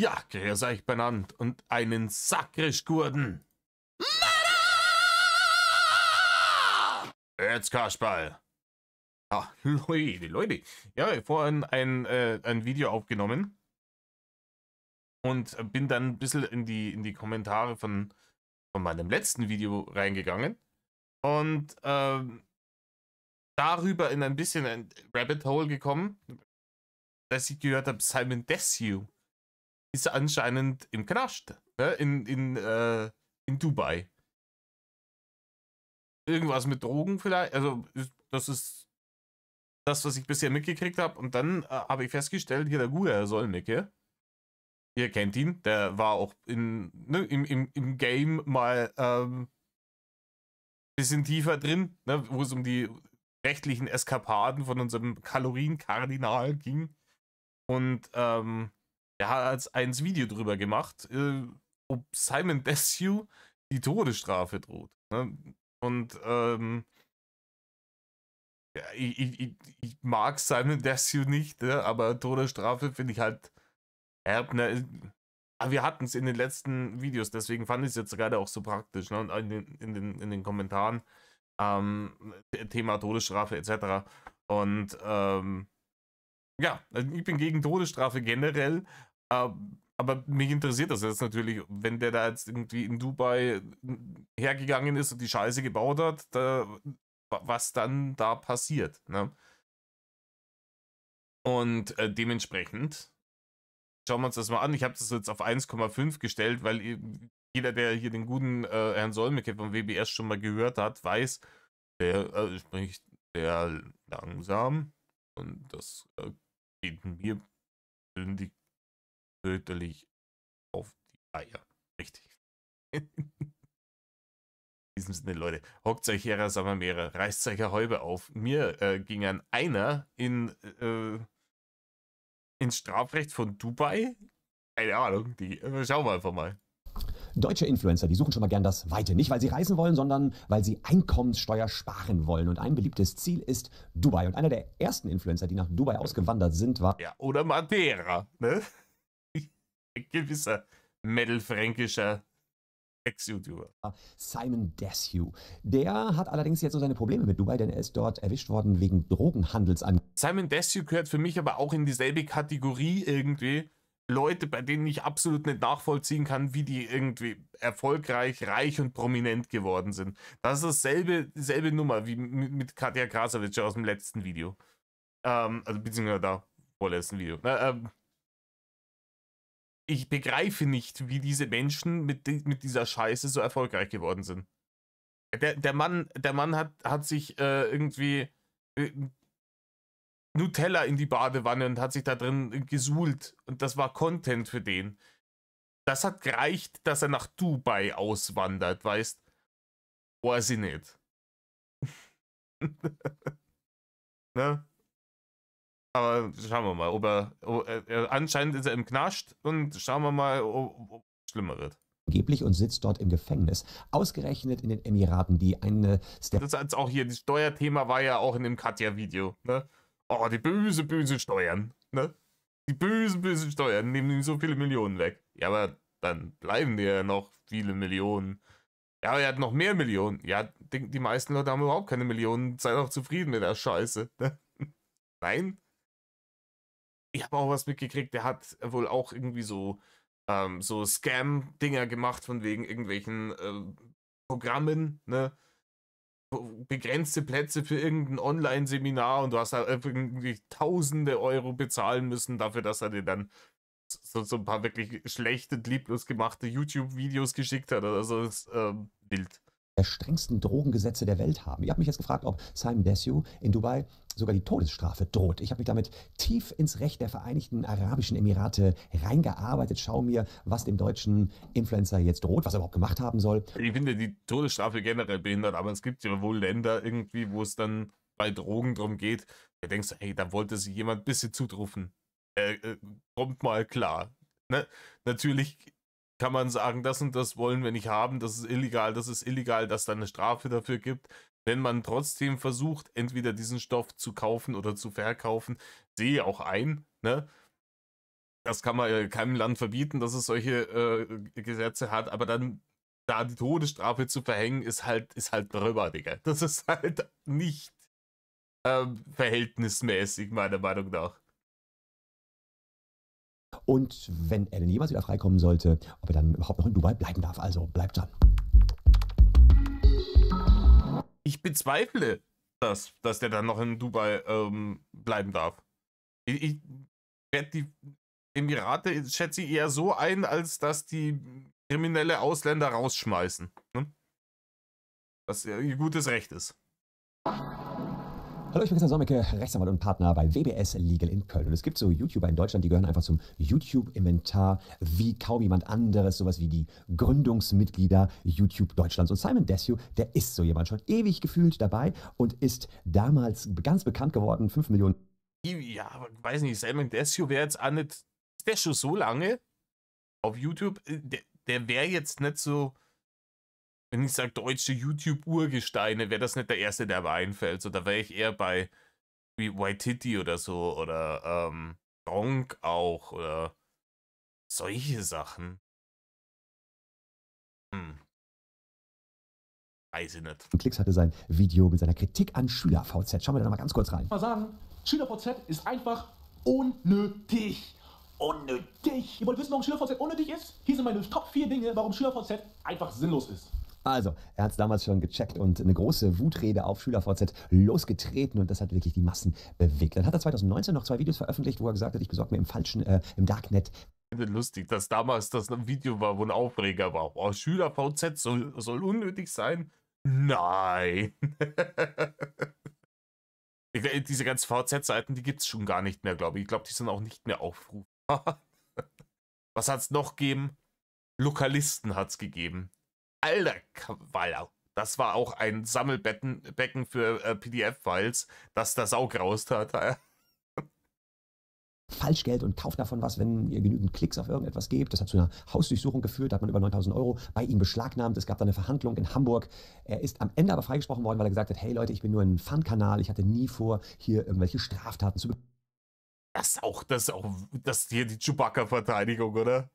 Ja, grüß euch benannt und einen Sakrisch-Gurden. Jetzt Kasperl. Ah, Leute. Ja, ich habe vorhin ein Video aufgenommen und bin dann ein bisschen in die Kommentare von meinem letzten Video reingegangen und darüber in ein bisschen ein Rabbit Hole gekommen, dass ich gehört habe, Simon Desue ist anscheinend im Knast, ne? In Dubai. Irgendwas mit Drogen vielleicht, also das ist das, was ich bisher mitgekriegt habe. Und dann habe ich festgestellt, hier der gute Herr Solmecke, ihr kennt ihn, der war auch im Game mal bisschen tiefer drin, ne, wo es um die rechtlichen Eskapaden von unserem Kalorienkardinal ging. Und er hat jetzt ein Video drüber gemacht, ob Simon Desue die Todesstrafe droht. Ne? Und ja, ich mag Simon Desue nicht, ne? Aber Todesstrafe finde ich halt herb. Ne? Aber wir hatten es in den letzten Videos, deswegen fand ich es jetzt gerade auch so praktisch. Ne? Und in den Kommentaren Thema Todesstrafe etc. Und ja, ich bin gegen Todesstrafe generell, aber mich interessiert das jetzt natürlich, wenn der da jetzt irgendwie in Dubai hergegangen ist und die Scheiße gebaut hat, was dann da passiert. Ne? Und dementsprechend schauen wir uns das mal an. Ich habe das jetzt auf 1,5 gestellt, weil jeder, der hier den guten Herrn Solmecke vom WBS schon mal gehört hat, weiß, der spricht sehr langsam und das geht mir persönlich fürchterlich auf die Eier. Richtig. In diesem Sinne, Leute, hockt euch her, Sammermeere, reißt euch eine Häube auf. Mir ging einer ins Strafrecht von Dubai. Keine Ahnung, schauen wir einfach mal. Deutsche Influencer, die suchen schon mal gern das Weite. Nicht, weil sie reisen wollen, sondern weil sie Einkommenssteuer sparen wollen. Und ein beliebtes Ziel ist Dubai. Und einer der ersten Influencer, die nach Dubai ausgewandert sind, war... Ja, oder Madeira, ne? Ein gewisser mittelfränkischer Ex-YouTuber. Simon Desue. Der hat allerdings jetzt so seine Probleme mit Dubai, denn er ist dort erwischt worden wegen Drogenhandels an. Simon Desue gehört für mich aber auch in dieselbe Kategorie irgendwie. Leute, bei denen ich absolut nicht nachvollziehen kann, wie die irgendwie erfolgreich, reich und prominent geworden sind. Das ist dieselbe Nummer wie mit Katja Krasavic aus dem letzten Video. Also beziehungsweise da, vorletzten Video. Ich begreife nicht, wie diese Menschen mit dieser Scheiße so erfolgreich geworden sind. Der Mann hat sich irgendwie Nutella in die Badewanne und hat sich da drin gesuhlt. Und das war Content für den. Das hat gereicht, dass er nach Dubai auswandert, weißt? Weiß ich nicht. Ne? Aber schauen wir mal, ob anscheinend ist er im Knast und schauen wir mal, ob es schlimmer wird. Angeblich und sitzt dort im Gefängnis. Ausgerechnet in den Emiraten, die eine... Das ist auch hier, das Steuerthema war ja auch in dem Katja-Video, ne? Oh, die böse Steuern, ne? Die bösen Steuern nehmen ihm so viele Millionen weg. Ja, aber dann bleiben dir ja noch viele Millionen. Ja, aber er hat noch mehr Millionen. Ja, die meisten Leute haben überhaupt keine Millionen. Sei doch zufrieden mit der Scheiße. Ne? Nein? Ich habe auch was mitgekriegt, der hat wohl auch irgendwie so Scam-Dinger gemacht von wegen irgendwelchen Programmen, ne? Begrenzte Plätze für irgendein Online-Seminar und du hast da irgendwie tausende Euro bezahlen müssen dafür, dass er dir dann so ein paar wirklich schlechte, lieblos gemachte YouTube-Videos geschickt hat oder so. Das ist wild. Der strengsten Drogengesetze der Welt haben. Ich habe mich jetzt gefragt, ob Simon Desue in Dubai sogar die Todesstrafe droht. Ich habe mich damit tief ins Recht der Vereinigten Arabischen Emirate reingearbeitet. Schau mir, was dem deutschen Influencer jetzt droht, was er überhaupt gemacht haben soll. Ich finde die Todesstrafe generell behindert, aber es gibt ja wohl Länder irgendwie, wo es dann bei Drogen drum geht. Da denkst du, hey, da wollte sich jemand ein bisschen zutruffen. Kommt mal klar. Ne? Natürlich kann man sagen, das und das wollen wir nicht haben, das ist illegal, dass es dann eine Strafe dafür gibt. Wenn man trotzdem versucht, entweder diesen Stoff zu kaufen oder zu verkaufen, sehe auch ein, ne? das kann man keinem Land verbieten, dass es solche Gesetze hat, aber dann da die Todesstrafe zu verhängen, ist halt drüber, Digga. Das ist halt nicht verhältnismäßig, meiner Meinung nach. Und wenn er denn jemals wieder freikommen sollte, ob er dann überhaupt noch in Dubai bleiben darf. Also bleibt dran. Ich bezweifle, dass der dann noch in Dubai bleiben darf. Ich werde die Emirate, schätze ich, eher so ein, als dass die kriminelle Ausländer rausschmeißen. Ne? Was ihr gutes Recht ist. Hallo, ich bin Christian Solmecke, Rechtsanwalt und Partner bei WBS Legal in Köln. Und es gibt so YouTuber in Deutschland, die gehören einfach zum YouTube-Inventar wie kaum jemand anderes, sowas wie die Gründungsmitglieder YouTube Deutschlands. Und Simon Desue, der ist so jemand schon ewig gefühlt dabei und ist damals ganz bekannt geworden, 5 Millionen. Ja, aber ich weiß nicht, Simon Desue wäre jetzt auch nicht, ist der schon so lange auf YouTube? Der wäre jetzt nicht so, wenn ich sage deutsche YouTube-Urgesteine, wäre das nicht der erste, der mir einfällt. So, da wäre ich eher bei wie Waititi oder so oder Gronk auch oder solche Sachen. Weiß ich nicht. Klicks hatte sein Video mit seiner Kritik an SchülerVZ. Schauen wir da noch mal ganz kurz rein. Mal sagen, SchülerVZ ist einfach unnötig. Unnötig. Ihr wollt wissen, warum SchülerVZ unnötig ist? Hier sind meine Top 4 Dinge, warum SchülerVZ einfach sinnlos ist. Also, er hat es damals schon gecheckt und eine große Wutrede auf SchülerVZ losgetreten und das hat wirklich die Massen bewegt. Dann hat er 2019 noch 2 Videos veröffentlicht, wo er gesagt hat, ich besorge mir im Darknet. Ich finde lustig, dass damals das ein Video war, wo ein Aufreger war. Oh, SchülerVZ soll unnötig sein? Nein. Diese ganzen VZ-Seiten, die gibt es schon gar nicht mehr, glaube ich. Ich glaube, die sind auch nicht mehr aufrufbar. Was hat es noch gegeben? Lokalisten hat es gegeben. Alter, das war auch ein Sammelbecken für PDF-Files, das der Sau graust hat. Falschgeld und kauft davon was, wenn ihr genügend Klicks auf irgendetwas gebt. Das hat zu einer Hausdurchsuchung geführt, da hat man über 9.000 € bei ihm beschlagnahmt. Es gab dann eine Verhandlung in Hamburg. Er ist am Ende aber freigesprochen worden, weil er gesagt hat, hey Leute, ich bin nur ein Fun-Kanal, ich hatte nie vor, hier irgendwelche Straftaten zu begehen. Das ist hier die Chewbacca-Verteidigung, oder?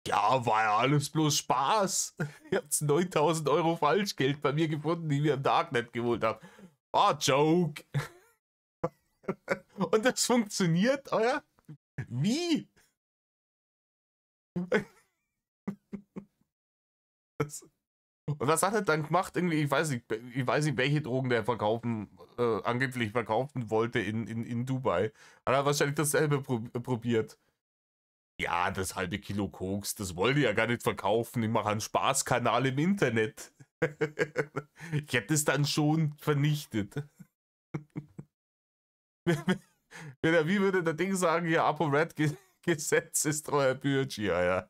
Ja, war ja alles bloß Spaß. Ihr habt 9.000 € Falschgeld bei mir gefunden, die wir im Darknet geholt haben. Oh, Joke. Und das funktioniert, euer? Wie? Und was hat er dann gemacht? Irgendwie, ich weiß nicht, welche Drogen der angeblich verkaufen wollte in Dubai. Hat er wahrscheinlich dasselbe probiert. Ja, das halbe Kilo Koks, das wollte ich ja gar nicht verkaufen. Ich mache einen Spaßkanal im Internet. Ich hätte es dann schon vernichtet. Wie würde der Ding sagen, hier ApoRed Gesetz ist treuer Bürger, ja.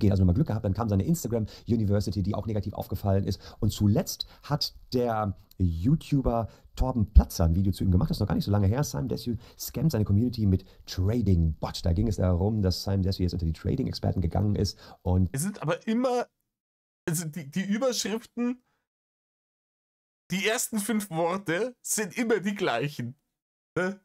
Also nochmal Glück gehabt, dann kam seine Instagram University, die auch negativ aufgefallen ist. Und zuletzt hat der YouTuber Torben Platzer ein Video zu ihm gemacht, das ist noch gar nicht so lange her. Simon Desue scammt seine Community mit Trading Bot. Da ging es darum, dass Simon Desue jetzt unter die Trading-Experten gegangen ist. Und es sind aber immer, also die Überschriften, die ersten 5 Worte sind immer die gleichen. Ne?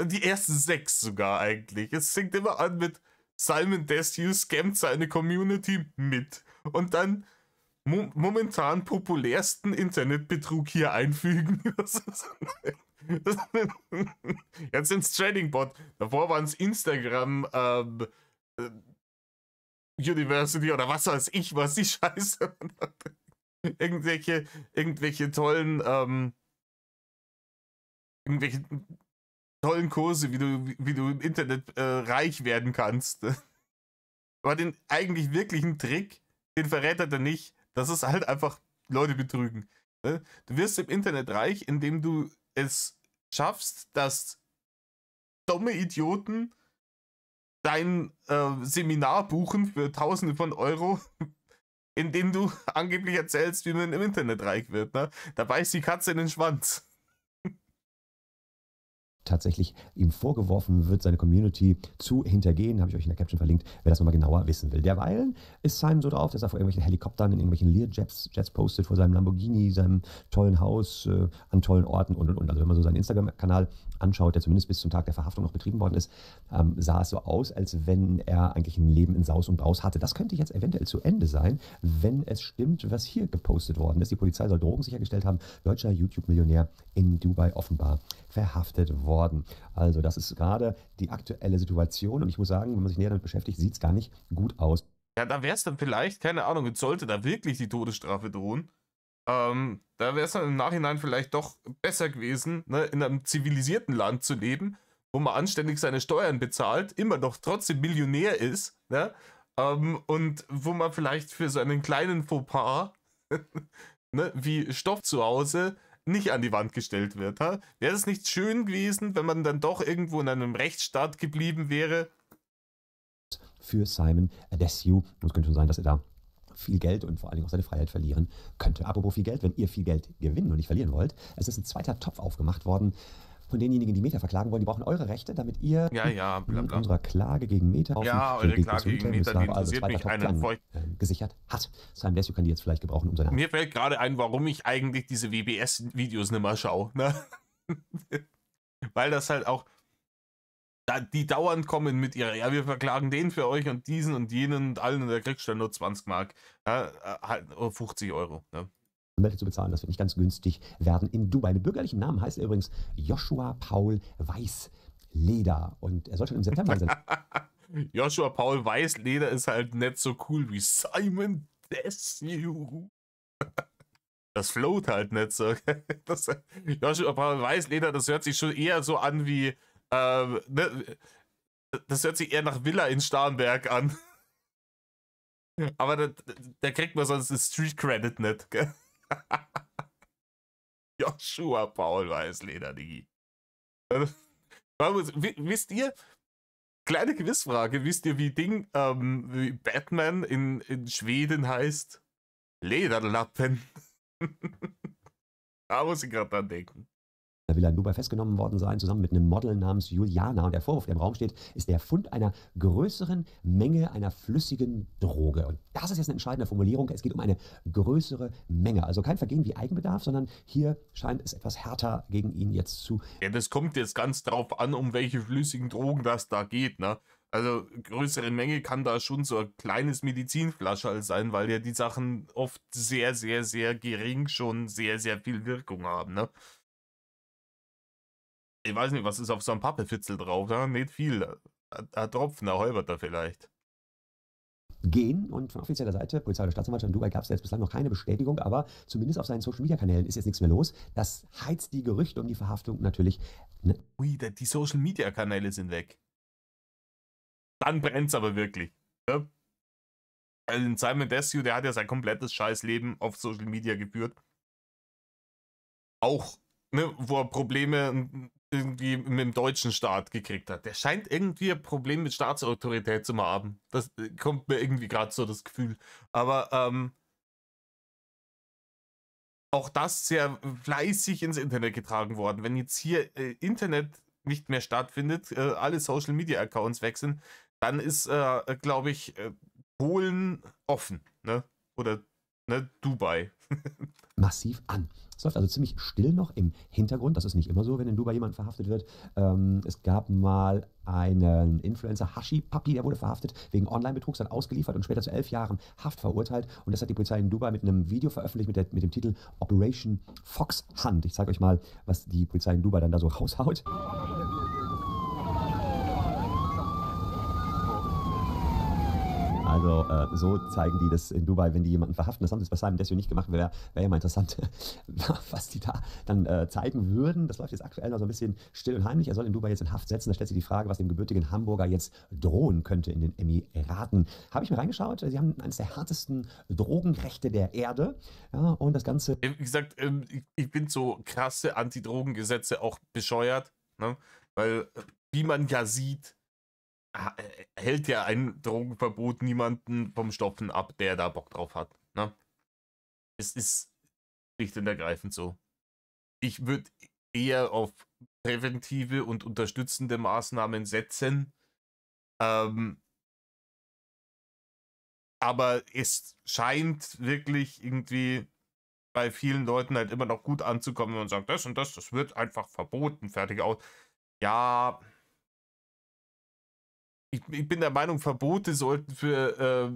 Die ersten 6 sogar eigentlich. Es fängt immer an mit Simon Desue scammt seine Community mit. Und dann momentan populärsten Internetbetrug hier einfügen. Jetzt sind es Trading Bot. Davor waren es Instagram University oder was weiß ich, was die Scheiße. irgendwelche tollen Kurse, wie du im Internet reich werden kannst. Aber den eigentlich wirklichen Trick, den verrät er dann nicht. Das ist halt einfach Leute betrügen. Du wirst im Internet reich, indem du es schaffst, dass dumme Idioten dein Seminar buchen für Tausende von Euro, indem du angeblich erzählst, wie man im Internet reich wird. Ne? Da beißt die Katze in den Schwanz. Tatsächlich ihm vorgeworfen wird, seine Community zu hintergehen. Habe ich euch in der Caption verlinkt, wer das nochmal genauer wissen will. Derweilen ist Simon so drauf, dass er vor irgendwelchen Helikoptern in irgendwelchen Learjets postet, vor seinem Lamborghini, seinem tollen Haus, an tollen Orten und. Also wenn man so seinen Instagram-Kanal anschaut, der zumindest bis zum Tag der Verhaftung noch betrieben worden ist, sah es so aus, als wenn er eigentlich ein Leben in Saus und Braus hatte. Das könnte jetzt eventuell zu Ende sein, wenn es stimmt, was hier gepostet worden ist. Die Polizei soll Drogen sichergestellt haben. Deutscher YouTube-Millionär in Dubai offenbar verhaftet worden. Also das ist gerade die aktuelle Situation und ich muss sagen, wenn man sich näher damit beschäftigt, sieht es gar nicht gut aus. Ja, da wäre es dann vielleicht, keine Ahnung, jetzt sollte da wirklich die Todesstrafe drohen. Da wäre es dann im Nachhinein vielleicht doch besser gewesen, ne, in einem zivilisierten Land zu leben, wo man anständig seine Steuern bezahlt, immer noch trotzdem Millionär ist, ne, und wo man vielleicht für so einen kleinen Fauxpas, ne, wie Stoff zu Hause, nicht an die Wand gestellt wird. Wäre es nicht schön gewesen, wenn man dann doch irgendwo in einem Rechtsstaat geblieben wäre? Für Simon Desue. Und es könnte schon sein, dass er da viel Geld und vor allen Dingen auch seine Freiheit verlieren könnte. Apropos viel Geld, wenn ihr viel Geld gewinnen und nicht verlieren wollt, es ist ein zweiter Topf aufgemacht worden von denjenigen, die Meta verklagen wollen. Die brauchen eure Rechte, damit ihr Ja, bla mit bla. unserer Klage gegen Meta Ja, eure Klage gegen Meta, die interessiert mich einen gesichert hat. Simon Desue kann die jetzt vielleicht gebrauchen, um seine... Mir fällt gerade ein, warum ich eigentlich diese WBS-Videos nicht mehr schaue. Ne? Weil das halt auch, die dauernd kommen mit ihrer, ja, wir verklagen den für euch und diesen und jenen und allen und da kriegst du dann nur 20 Mark. Ja, halt 50 Euro. Ne? Anwälte zu bezahlen, das wird nicht ganz günstig werden in Dubai. Mit bürgerlichem Namen heißt er übrigens Joshua Paul Weißleder und er soll schon im September einsetzen. Joshua Paul Weißleder ist halt nicht so cool wie Simon Desue. Das float halt nicht so. Joshua Paul Weißleder, das hört sich schon eher so an wie, ne, das hört sich eher nach Villa in Starnberg an. Aber da kriegt man sonst das Street Credit nicht, gell? Joshua Paul Weißleder, Digi. Wisst ihr, kleine Quizfrage, wisst ihr, wie Batman in Schweden heißt? Lederlappen. Da muss ich gerade dran denken. Da will er in Dubai festgenommen worden sein, zusammen mit einem Model namens Juliana. Und der Vorwurf, der im Raum steht, ist der Fund einer größeren Menge einer flüssigen Droge. Und das ist jetzt eine entscheidende Formulierung. Es geht um eine größere Menge. Also kein Vergehen wie Eigenbedarf, sondern hier scheint es etwas härter gegen ihn jetzt zu. Ja, das kommt jetzt ganz drauf an, um welche flüssigen Drogen das da geht, ne? Also größere Menge kann da schon so ein kleines Medizinflascherl sein, weil ja die Sachen oft sehr, sehr, sehr gering schon sehr, sehr viel Wirkung haben, ne? Ich weiß nicht, was ist auf so einem Pappefitzel drauf, ja? Nicht viel. Ein Tropfen, ein halberter vielleicht. Gehen und von offizieller Seite, Polizei oder Staatsanwaltschaft in Dubai gab es jetzt bislang noch keine Bestätigung, aber zumindest auf seinen Social-Media-Kanälen ist jetzt nichts mehr los. Das heizt die Gerüchte um die Verhaftung natürlich. Ui, die Social-Media-Kanäle sind weg. Dann brennt's aber wirklich. Ne? Also Simon Desue, der hat ja sein komplettes Scheißleben auf Social Media geführt. Auch, ne, wo er Probleme irgendwie mit dem deutschen Staat gekriegt hat. Der scheint irgendwie ein Problem mit Staatsautorität zu haben. Das kommt mir irgendwie gerade so das Gefühl. Aber auch das sehr fleißig ins Internet getragen worden. Wenn jetzt hier Internet nicht mehr stattfindet, alle Social Media Accounts wechseln, dann ist, glaube ich, Polen offen, ne? Oder ne, Dubai. Massiv an. Es läuft also ziemlich still noch im Hintergrund. Das ist nicht immer so, wenn in Dubai jemand verhaftet wird. Es gab mal einen Influencer, Hashi Papi, der wurde verhaftet wegen Online-Betrugs, dann ausgeliefert und später zu 11 Jahren Haft verurteilt. Und das hat die Polizei in Dubai mit einem Video veröffentlicht mit dem Titel Operation Fox Hunt. Ich zeige euch mal, was die Polizei in Dubai dann da so raushaut. Also so zeigen die das in Dubai, wenn die jemanden verhaften. Das haben sie jetzt bei Simon Desue nicht gemacht. Wäre ja mal interessant, was die da dann zeigen würden. Das läuft jetzt aktuell noch so ein bisschen still und heimlich. Er soll in Dubai jetzt in Haft setzen. Da stellt sich die Frage, was dem gebürtigen Hamburger jetzt drohen könnte in den Emiraten. Habe ich mir reingeschaut. Sie haben eines der härtesten Drogenrechte der Erde. Ja, und das Ganze... Wie gesagt, ich finde so krasse Antidrogengesetze auch bescheuert. Ne? Weil, wie man ja sieht, hält ja ein Drogenverbot niemanden vom Stopfen ab, der da Bock drauf hat. Ne? Es ist schlicht und ergreifend so. Ich würde eher auf präventive und unterstützende Maßnahmen setzen. Aber es scheint wirklich irgendwie bei vielen Leuten halt immer noch gut anzukommen, wenn man sagt, das und das wird einfach verboten, fertig aus. Ja, ich bin der Meinung, Verbote sollten für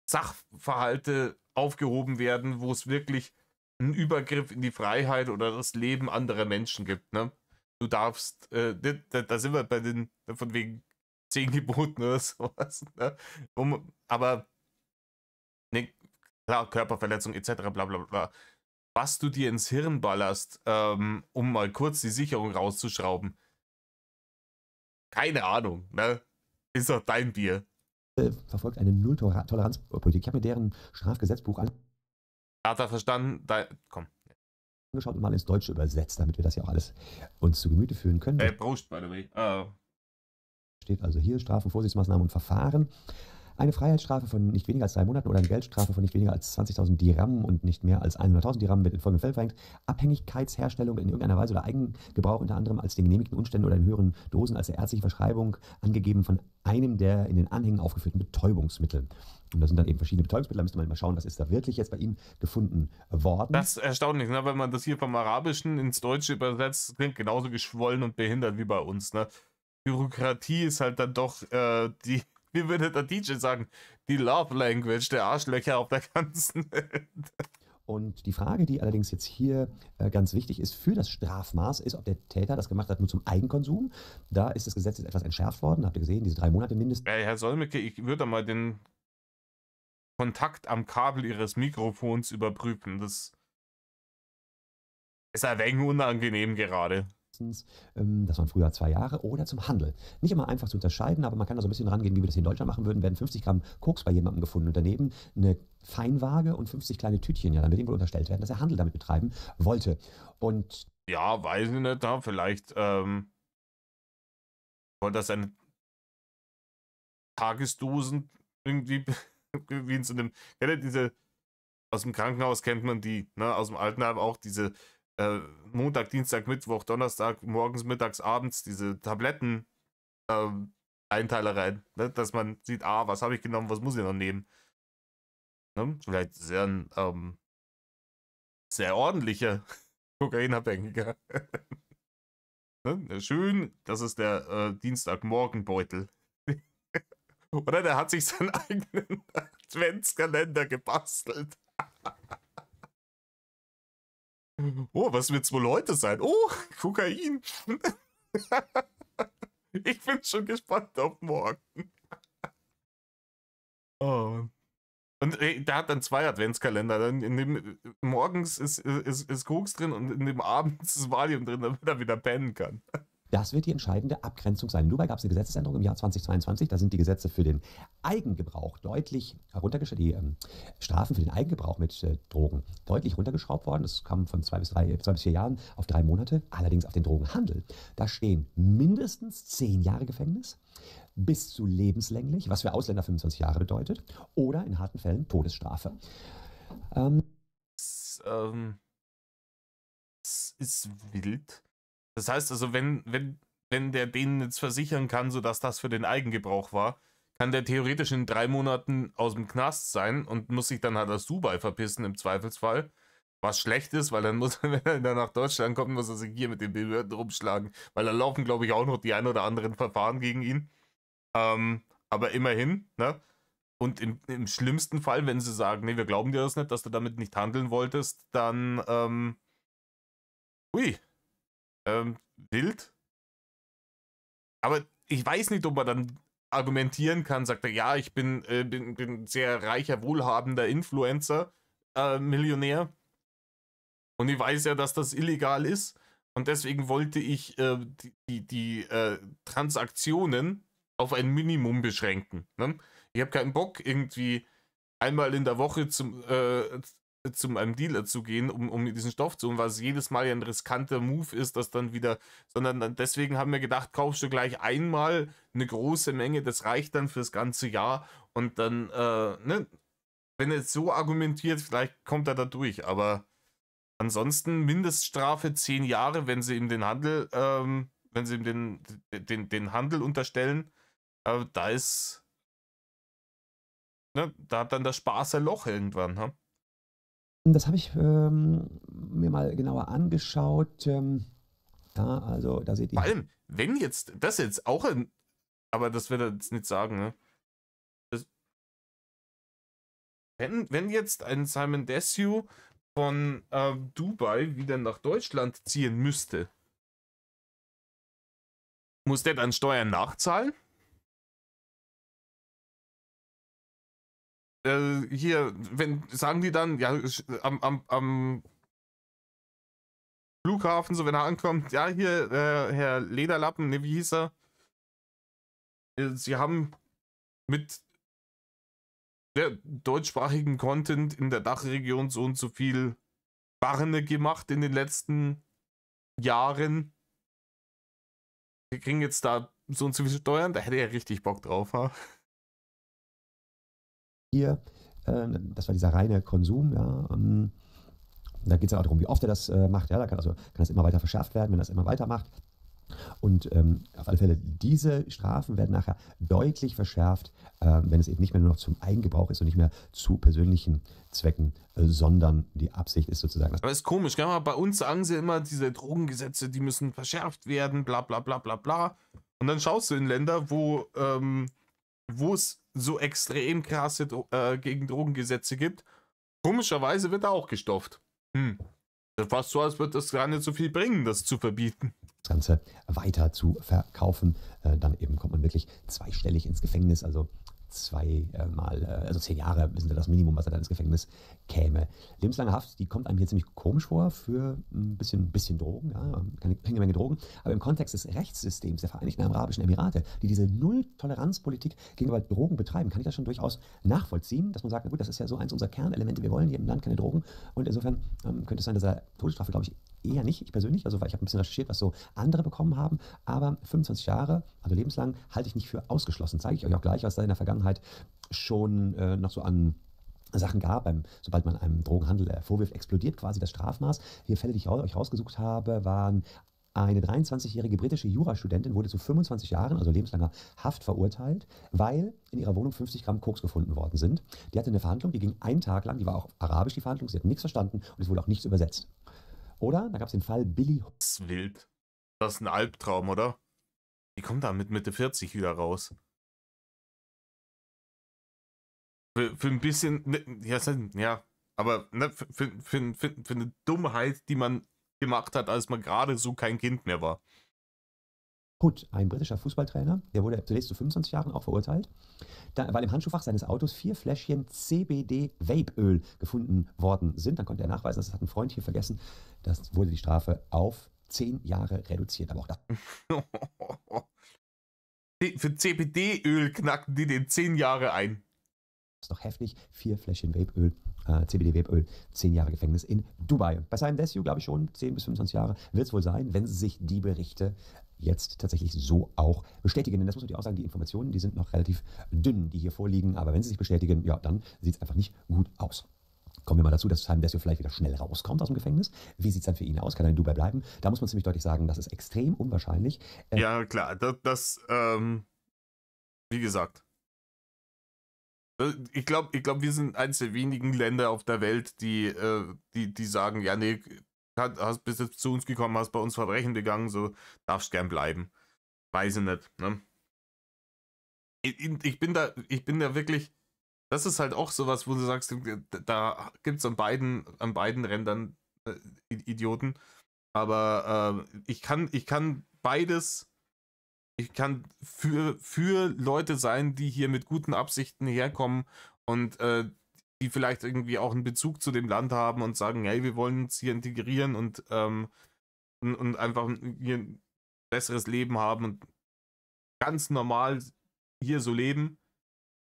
Sachverhalte aufgehoben werden, wo es wirklich einen Übergriff in die Freiheit oder das Leben anderer Menschen gibt, ne? Du darfst, da sind wir bei den, von wegen 10 Geboten oder sowas, ne? Aber, ne, klar, Körperverletzung etc. bla bla bla. Was du dir ins Hirn ballerst, um mal kurz die Sicherung rauszuschrauben, keine Ahnung, ne? Ist doch dein Bier. Verfolgt eine Null-Toleranz-Politik. Ich habe mir deren Strafgesetzbuch Hat er verstanden? Komm. angeschaut und mal ins Deutsche übersetzt, damit wir das ja auch alles uns zu Gemüte führen können. Prost, by the way. Steht also hier Strafen, Vorsichtsmaßnahmen und Verfahren. Eine Freiheitsstrafe von nicht weniger als 3 Monaten oder eine Geldstrafe von nicht weniger als 20.000 Dirham und nicht mehr als 100.000 Dirham wird in folgenden Fällen verhängt. Abhängigkeitsherstellung in irgendeiner Weise oder Eigengebrauch unter anderem als den genehmigten Umständen oder in höheren Dosen als der ärztliche Verschreibung angegeben von einem der in den Anhängen aufgeführten Betäubungsmittel. Und da sind dann eben verschiedene Betäubungsmittel. Da müsste man mal schauen, was ist da wirklich jetzt bei ihm gefunden worden. Das ist erstaunlich, ne? Wenn man das hier vom Arabischen ins Deutsche übersetzt, klingt genauso geschwollen und behindert wie bei uns. Ne? Bürokratie ist halt dann doch die, wie würde der DJ sagen, die Love Language der Arschlöcher auf der ganzen Welt. Und die Frage, die allerdings jetzt hier ganz wichtig ist für das Strafmaß, ist, ob der Täter das gemacht hat nur zum Eigenkonsum. Da ist das Gesetz jetzt etwas entschärft worden. Habt ihr gesehen, diese 3 Monate mindestens. Herr Solmecke, ich würde mal den Kontakt am Kabel Ihres Mikrofons überprüfen. Das ist ein wenig unangenehm gerade. Das waren früher 2 Jahre, oder zum Handel. Nicht immer einfach zu unterscheiden, aber man kann da so ein bisschen rangehen, wie wir das hier in Deutschland machen würden. Werden 50 Gramm Koks bei jemandem gefunden und daneben eine Feinwaage und 50 kleine Tütchen. Ja, dann wird ihm wohl unterstellt werden, dass er Handel damit betreiben wollte. Und ja, weiß ich nicht, da vielleicht wollte er seine Tagesdosen irgendwie wie in so einem, kennt ihr diese, aus dem Krankenhaus kennt man die, ne, aus dem Altenheim auch diese Montag, Dienstag, Mittwoch, Donnerstag, morgens, mittags, abends, diese Tabletten Einteilereien, ne, dass man sieht, was habe ich genommen, was muss ich noch nehmen. Ne? Vielleicht sehr ein sehr ordentlicher Kokainabhängiger. Ne? Schön, das ist der Dienstagmorgenbeutel. Oder der hat sich seinen eigenen Adventskalender gebastelt. Oh, was wird's wohl heute sein? Oh, Kokain. Ich bin schon gespannt auf morgen. Oh. Und der hat dann 2 Adventskalender. In dem morgens ist Koks drin und in dem abends ist Valium drin, damit er wieder pennen kann. das wird die entscheidende Abgrenzung sein. In Dubai gab es eine Gesetzesänderung im Jahr 2022. Da sind die Gesetze für den Eigengebrauch deutlich heruntergeschraubt. Die Strafen für den Eigengebrauch mit Drogen deutlich runtergeschraubt worden. Das kam von 2 bis 4 Jahren auf 3 Monate. Allerdings auf den Drogenhandel. Da stehen mindestens 10 Jahre Gefängnis bis zu lebenslänglich, was für Ausländer 25 Jahre bedeutet. Oder in harten Fällen Todesstrafe. Das ist wild. Das heißt also, wenn der denen jetzt versichern kann, sodass das für den Eigengebrauch war, kann der theoretisch in 3 Monaten aus dem Knast sein und muss sich dann halt aus Dubai verpissen im Zweifelsfall. Was schlecht ist, weil dann muss er, wenn er dann nach Deutschland kommt, muss er sich hier mit den Behörden rumschlagen. Weil da laufen, glaube ich, auch noch die ein oder anderen Verfahren gegen ihn. Aber immerhin, ne? Und im schlimmsten Fall, wenn sie sagen, nee, wir glauben dir das nicht, dass du damit nicht handeln wolltest, dann, wild. Aber ich weiß nicht, ob er dann argumentieren kann, sagt er, ja, ich bin sehr reicher, wohlhabender Influencer, Millionär. Und ich weiß ja, dass das illegal ist. Und deswegen wollte ich die Transaktionen auf ein Minimum beschränken. Ne? Ich habe keinen Bock, irgendwie einmal in der Woche zu einem Dealer zu gehen, um diesen Stoff zu holen, weil es jedes Mal ja ein riskanter Move ist, das dann wieder, sondern deswegen haben wir gedacht, kaufst du gleich einmal eine große Menge, das reicht dann fürs ganze Jahr und dann, ne, wenn er jetzt so argumentiert, vielleicht kommt er da durch, aber ansonsten Mindeststrafe 10 Jahre, wenn sie ihm den Handel, wenn sie ihm den Handel unterstellen, da ist, ne, da hat dann der Spaß ein Loch irgendwann, ha? Das habe ich mir mal genauer angeschaut. Ja, also da seht ihr. Vor allem, wenn jetzt, das jetzt auch aber das wird er jetzt nicht sagen, ne? Wenn jetzt ein Simon Desue von Dubai wieder nach Deutschland ziehen müsste, muss der dann Steuern nachzahlen? Hier, sagen die dann, ja, am Flughafen, so wenn er ankommt, ja, hier, Herr Lederlappen, ne, wie hieß er? Sie haben mit deutschsprachigen Content in der Dachregion so und so viel Barne gemacht in den letzten Jahren. Wir kriegen jetzt da so und so viel Steuern, da hätte er richtig Bock drauf, ha? Hier, das war dieser reine Konsum, ja. Da geht es ja auch darum, wie oft er das macht. Ja, da kann das immer weiter verschärft werden, wenn er das immer weitermacht. Und auf alle Fälle, diese Strafen werden nachher deutlich verschärft, wenn es eben nicht mehr nur noch zum Eigengebrauch ist und nicht mehr zu persönlichen Zwecken, sondern die Absicht ist sozusagen. Aber ist komisch, gell? Bei uns sagen sie immer, diese Drogengesetze, die müssen verschärft werden, bla bla bla bla bla. Und dann schaust du in Länder, wo es so extrem krasse gegen Drogengesetze gibt. Komischerweise wird da auch gestopft. Fast so, als würde das gar nicht so viel bringen, das zu verbieten. Das Ganze weiter zu verkaufen. Dann eben kommt man wirklich zweistellig ins Gefängnis, also 10 Jahre sind das Minimum, was er dann ins Gefängnis käme. Lebenslange Haft, die kommt einem hier ziemlich komisch vor für ein bisschen Drogen, ja, eine Menge Drogen, aber im Kontext des Rechtssystems der Vereinigten Arabischen Emirate, die diese Null-Toleranz-Politik gegenüber Drogen betreiben, kann ich das schon durchaus nachvollziehen, dass man sagt, na gut, das ist ja so eins unserer Kernelemente, wir wollen hier im Land keine Drogen und insofern könnte es sein, dass er Todesstrafe, glaube ich, eher nicht, ich persönlich, also weil ich habe ein bisschen recherchiert, was so andere bekommen haben, aber 25 Jahre, also lebenslang, halte ich nicht für ausgeschlossen. Zeige ich euch auch gleich, was da in der Vergangenheit schon noch so an Sachen gab. Sobald man einem Drogenhandel vorwirft, explodiert quasi das Strafmaß. Hier Fälle, die ich euch rausgesucht habe, waren: eine 23-jährige britische Jurastudentin wurde zu 25 Jahren, also lebenslanger Haft, verurteilt, weil in ihrer Wohnung 50 Gramm Koks gefunden worden sind. Die hatte eine Verhandlung, die ging einen Tag lang, die war auch auf Arabisch, die Verhandlung, sie hat nichts verstanden und es wurde auch nichts übersetzt. Oder, da gab es den Fall Billy. Das ist wild. Das ist ein Albtraum, oder? Die kommt da mit Mitte 40 wieder raus. Für ein bisschen, ja, aber ne, für eine Dummheit, die man gemacht hat, als man gerade so kein Kind mehr war. Hood, ein britischer Fußballtrainer, der wurde zunächst zu 25 Jahren auch verurteilt, weil im Handschuhfach seines Autos 4 Fläschchen CBD-Vapeöl gefunden worden sind. Dann konnte er nachweisen, das hat ein Freund hier vergessen. Das wurde die Strafe auf 10 Jahre reduziert. Aber auch das. Für CBD-Öl knacken die den 10 Jahre ein. Das ist doch heftig. 4 Fläschchen Vapeöl, CBD-Vapeöl, 10 Jahre Gefängnis in Dubai. Bei Simon Desue, glaube ich schon, 10 bis 25 Jahre wird es wohl sein, wenn sich die Berichte jetzt tatsächlich so auch bestätigen. Denn das muss man auch sagen, die Informationen, die sind noch relativ dünn, die hier vorliegen. Aber wenn sie sich bestätigen, ja, dann sieht es einfach nicht gut aus. Kommen wir mal dazu, dass Simon Desue vielleicht wieder schnell rauskommt aus dem Gefängnis. Wie sieht es dann für ihn aus? Kann er in Dubai bleiben? Da muss man ziemlich deutlich sagen, das ist extrem unwahrscheinlich. Ja, klar. Wie gesagt. Ich glaube, wir sind eines der wenigen Länder auf der Welt, die sagen, ja, nee, bist jetzt zu uns gekommen, hast bei uns Verbrechen begangen, so darfst gern bleiben. Weiß ich nicht, ne? Ich bin da wirklich, das ist halt auch sowas, wo du sagst, da gibt es an beiden Rändern Idioten, aber ich kann beides. Ich kann für Leute sein, die hier mit guten Absichten herkommen und die vielleicht irgendwie auch einen Bezug zu dem Land haben und sagen, hey, wir wollen uns hier integrieren und einfach hier ein besseres Leben haben und ganz normal hier so leben.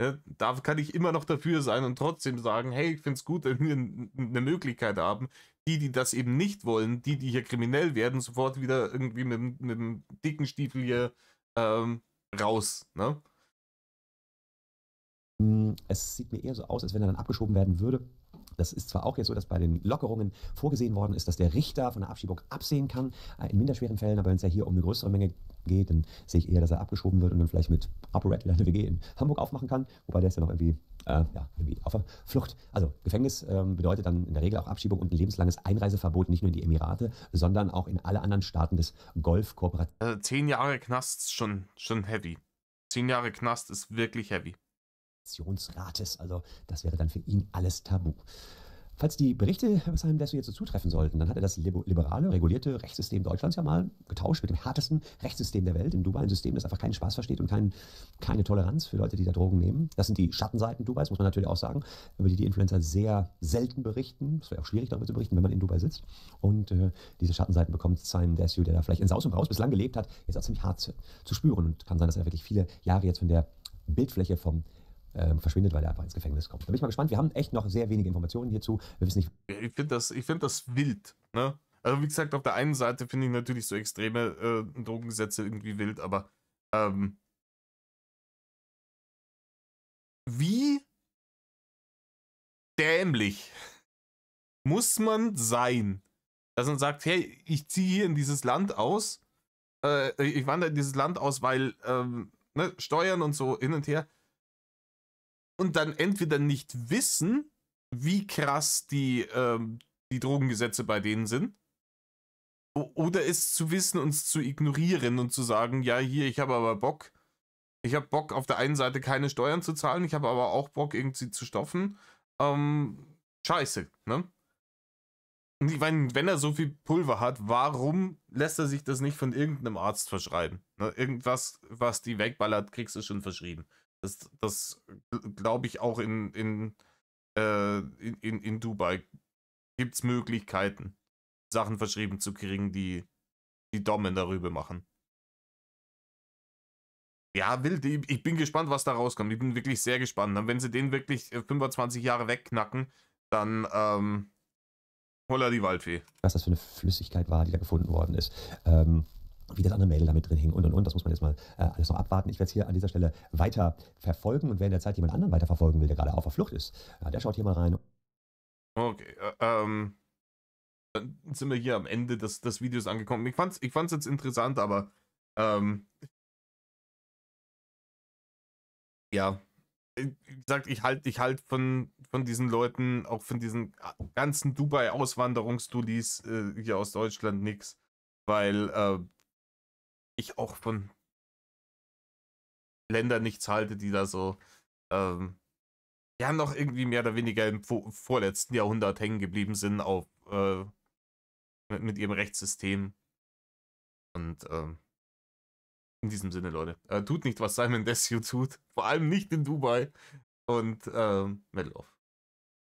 Ja, da kann ich immer noch dafür sein und trotzdem sagen, hey, ich finde es gut, dass wir eine Möglichkeit haben. Die das eben nicht wollen, die hier kriminell werden, sofort wieder irgendwie mit einem dicken Stiefel hier raus, ne? Es sieht mir eher so aus, als wenn er dann abgeschoben werden würde. Das ist zwar auch jetzt so, dass bei den Lockerungen vorgesehen worden ist, dass der Richter von der Abschiebung absehen kann, in minderschweren Fällen, aber wenn es ja hier um eine größere Menge geht, dann sehe ich eher, dass er abgeschoben wird und dann vielleicht mit ApoRed wieder eine WG in Hamburg aufmachen kann. Wobei der ist ja noch irgendwie, irgendwie auf der Flucht. Also Gefängnis bedeutet dann in der Regel auch Abschiebung und ein lebenslanges Einreiseverbot, nicht nur in die Emirate, sondern auch in alle anderen Staaten des Golf-Kooperations. 10 Jahre Knast ist schon heavy. 10 Jahre Knast ist wirklich heavy. Rates. Also das wäre dann für ihn alles tabu. Falls die Berichte über Simon Desue jetzt so zutreffen sollten, dann hat er das liberale, regulierte Rechtssystem Deutschlands ja mal getauscht mit dem härtesten Rechtssystem der Welt in Dubai. Ein System, das einfach keinen Spaß versteht und keine Toleranz für Leute, die da Drogen nehmen. Das sind die Schattenseiten Dubais, muss man natürlich auch sagen, über die Influencer sehr selten berichten. Es wäre auch schwierig, darüber zu berichten, wenn man in Dubai sitzt. Und diese Schattenseiten bekommt Simon Desue, der da vielleicht in Saus und Braus bislang gelebt hat, jetzt auch ziemlich hart zu spüren. Und kann sein, dass er wirklich viele Jahre jetzt von der Bildfläche verschwindet, weil er einfach ins Gefängnis kommt. Da bin ich mal gespannt. Wir haben echt noch sehr wenige Informationen hierzu. Wir wissen nicht. Ich find das wild. Ne? Also wie gesagt, auf der einen Seite finde ich natürlich so extreme Drogengesetze irgendwie wild, aber wie dämlich muss man sein, dass man sagt, hey, ich ziehe hier in dieses Land aus, ich wandere in dieses Land aus, weil ne, Steuern und so hin und her, und dann entweder nicht wissen, wie krass die Drogengesetze bei denen sind, oder es zu wissen und es zu ignorieren und zu sagen, ja, hier, ich habe aber Bock. Ich habe Bock, auf der einen Seite keine Steuern zu zahlen, ich habe aber auch Bock, irgendwie zu stoffen. Scheiße, ne? Und ich meine, wenn er so viel Pulver hat, warum lässt er sich das nicht von irgendeinem Arzt verschreiben? Ne? Irgendwas, was die wegballert, kriegst du schon verschrieben. Das glaube ich auch in Dubai gibt es Möglichkeiten, Sachen verschrieben zu kriegen, die Dommen darüber machen. Ja, wild. Ich bin gespannt, was da rauskommt. Ich bin wirklich sehr gespannt. Und wenn sie den wirklich 25 Jahre wegknacken, dann holla die Waldfee. Was das für eine Flüssigkeit war, die da gefunden worden ist. Wie das andere Mädel da mit drin hing und. Das muss man jetzt mal alles noch abwarten. Ich werde es hier an dieser Stelle weiter verfolgen und wer in der Zeit jemand anderen weiter verfolgen will, der gerade auf der Flucht ist, der schaut hier mal rein. Okay, dann sind wir hier am Ende des Videos angekommen. Ich fand's jetzt interessant, aber ja, wie gesagt, ich halt von diesen Leuten, auch von diesen ganzen Dubai-Auswanderungsdullis hier aus Deutschland nichts, weil ich auch von Ländern nichts halte, die da so ja noch irgendwie mehr oder weniger im vorletzten Jahrhundert hängen geblieben sind auf mit ihrem Rechtssystem. Und in diesem Sinne, Leute, tut nicht, was Simon Desue tut, vor allem nicht in Dubai, und Medal off.